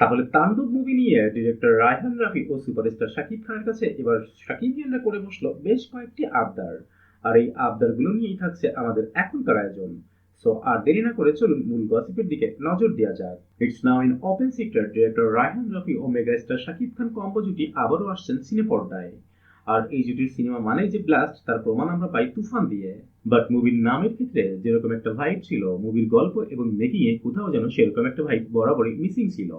তাহলে তাণ্ডব মুভি নিয়ে ডিরেক্টর রায়হান রাফি ও সুপারস্টার শাকিব খানের কাছে এবার শাকিবিয়ানরা করে বসলো বেশ কয়েকটি আবদার। আর এই আবদারগুলো নিয়েই থাকছে আমাদের এখনকার আয়োজন। সো আর দেরি না করে চলুন মূল গসিপের দিকে নজর দেওয়া যাক। It's now in open secret, director Raihan Rafi ও মেগাস্টার শাকিব খান কম্বো জুটি আবারও আসছেন সিনে পর্দায়। আর এই জুটির সিনেমা মানেই যে ব্লাস্ট তার প্রমাণ আমরা পাই তুফান দিয়ে। বাট মুভির নামের ক্ষেত্রে যেরকম একটা ভাইব ছিল, মুভির গল্প এবং মেকিং এ কোথাও যেন সেরকম একটা ভাইব বরাবরই মিসিং ছিল।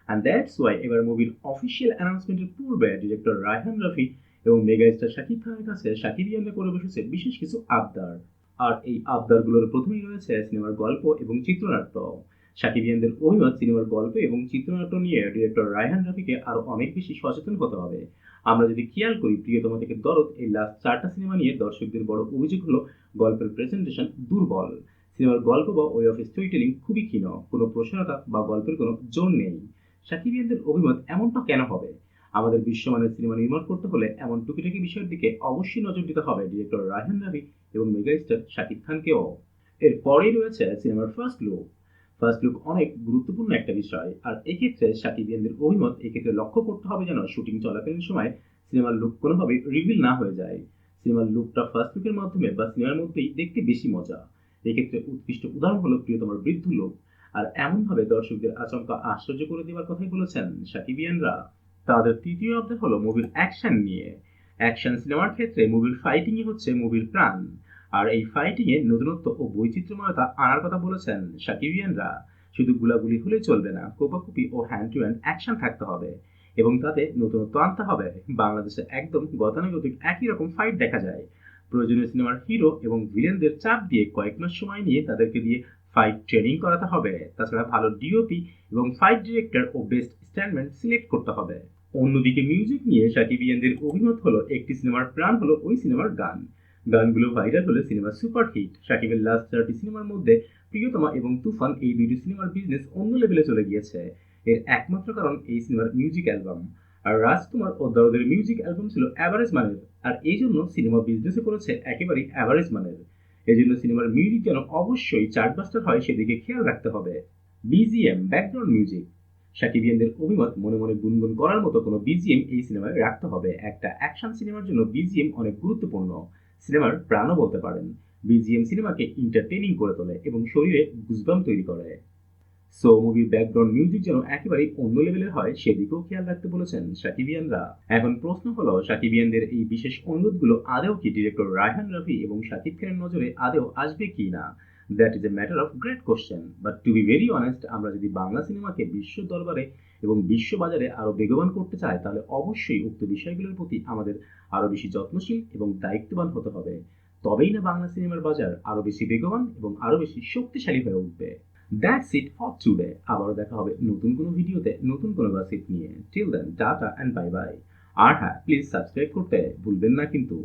অ্যান্ড দ্যাটস ওয়াই এবার মুভির অফিসিয়াল অ্যানাউন্সমেন্টের পূর্বে ডিরেক্টর রায়হান রাফি এবং মেগাস্টার শাকিব খানের কাছে শাকিবিয়ানরা করে বসেছে বিশেষ কিছু আবদার। আর এই আবদারগুলোর প্রথমেই রয়েছে সিনেমার গল্প এবং চিত্রনাট্য। শাকিবিয়ানদের অভিমত, সিনেমার গল্প এবং চিত্রনাট্য নিয়ে ডিরেক্টর রায়হান রাফিকে আরো অনেক বেশি সচেতন হতে হবে। আমরা যদি খেয়াল করি, প্রিয়তমা থেকে দরদ এই লাস্ট 4টা সিনেমা নিয়ে দর্শকদের বড় অভিযোগ হলো গল্পের প্রেজেন্টেশন দুর্বল। সিনেমার গল্প বা ওয়ে অফ স্টোরি টেলিং খুবই ক্ষীণ, কোনো প্রসারতা বা গল্পের কোনো জোর নেই। শাকিবিয়ানদের অভিমত এমনটা কেন হবে? আমাদের বিশ্বমানের সিনেমা নির্মাণ করতে হলে এমন টুকিটাকি বিষয়ের দিকে অবশ্যই নজর দিতে হবে ডিরেক্টর রায়হান রাফি এবং মেগাস্টার শাকিব খানকেও। এরপরেই রয়েছে সিনেমার ফার্স্ট লুক। ফার্স্ট লুক অনেক গুরুত্বপূর্ণ একটা বিষয়, আর এক্ষেত্রে শাকিবিয়ানদের অভিমত এক্ষেত্রে লক্ষ্য করতে হবে যেন শুটিং চলাকালীন সময় সিনেমার লুক কোনোভাবে রিভিল না হয়ে যায়। সিনেমার লুকটা ফার্স্ট লুকের মাধ্যমে বা সিনেমার মধ্যেই দেখতে বেশি মজা। এক্ষেত্রে উৎকৃষ্ট উদাহরণ হলো প্রিয়তমার বৃদ্ধ লুক। আর এমনভাবে দর্শকদের আচমকা আশ্চর্য করে দেওয়ার কথাই বলেছেন শাকিবিয়ানরা। তাদের তৃতীয় অধ্যায় হলো মুভির অ্যাকশন নিয়ে। অ্যাকশন সিনেমার ক্ষেত্রে মুভির ফাইটিংই হচ্ছে মুভির প্রাণ। আর এই ফাইটিং এ নতুনত্ব ও বৈচিত্র্যময়তা আনার কথা বলেছেন শাকিবিয়ানরা। শুধু গুলাগুলি হলে চলবে না, কোপাকুপি ও হ্যান্ড টু হ্যান্ড অ্যাকশন থাকতে হবে এবং তাতে নতুনত্ব আনতে হবে। বাংলাদেশে একদম গতানুগতিক একই রকম ফাইট দেখা যায়। প্রয়োজনীয় সিনেমার হিরো এবং ভিলেনদের চাপ দিয়ে কয়েক মাস সময় নিয়ে তাদেরকে দিয়ে ফাইট ট্রেনিং করাতে হবে। তাছাড়া ভালো ডিওপি এবং ফাইট ডিরেক্টর ও বেস্ট স্ট্যান্ডম্যান সিলেক্ট করতে হবে। অন্যদিকে মিউজিক নিয়ে শাকিবিয়ানদের অভিমত হলো একটি সিনেমার প্রাণ হলো ওই সিনেমার গান। গানগুলো ভাইরাল হলে সিনেমা সুপার হিট। শাকিবের লাস্ট 4টি সিনেমার মধ্যে প্রিয়তমা এবং তুফান এই দুইটি সিনেমার বিজনেস অন্য লেভেলে চলে গিয়েছে। এর একমাত্র কারণ এই সিনেমার মিউজিক অ্যালবাম। আর রাজকুমার ও দরদের মিউজিক অ্যালবাম ছিল অ্যাভারেজ মানের, আর এই জন্য সিনেমা বিজনেসে করেছে একেবারেই অ্যাভারেজ মানের। এই জন্য সিনেমার মিউজিক যেন অবশ্যই চার্টবাস্টার হয় সেদিকে খেয়াল রাখতে হবে। BGM, background music. শাকিবিয়ানদের অভিমত, মনে মনে গুনগুন করার মতো কোনো বিজিএম এই সিনেমায় রাখতে হবে। একটা অ্যাকশন সিনেমার জন্য বিজিএম অনেক গুরুত্বপূর্ণ, সিনেমার প্রাণও বলতে পারেন। বিজিএম সিনেমাকে এন্টারটেইনিং করে তোলে এবং শরীরে গুজবাম্প তৈরি করে। সো মুভির ব্যাকগ্রাউন্ড মিউজিক যেন একেবারেই অন্য লেভেলের হয় সেদিকেও খেয়াল রাখতে বলেছেন শাকিবিয়ানরা। এখন প্রশ্ন হলো, শাকিবিয়ানদের এই বিশেষ অনুরোধগুলো আদৌ কি ডিরেক্টর রায়হান রাফি এবং শাকিব খানের নজরে আদৌ আসবে কি না? That is a matter of great question. But to be very honest, আমরা যদি বাংলা সিনেমাকে বিশ্ব দরবারে এবং বিশ্ব বাজারে আরো বেগবান করতে চাই, তাহলে অবশ্যই উক্ত বিষয়গুলোর প্রতি আমাদের আরো বেশি যত্নশীল এবং দায়িত্ববান হতে হবে। তবেই না বাংলা সিনেমার বাজার আরো বেশি বেগবান এবং আরো বেশি শক্তিশালী হয়ে উঠবে। That's it for today. আবারও দেখা হবে নতুন কোনো ভিডিওতে নতুন কোনো গসিপ নিয়ে। Till then tata and bye bye. আর হ্যাঁ, প্লিজ সাবস্ক্রাইব করতে ভুলবেন না কিন্তু।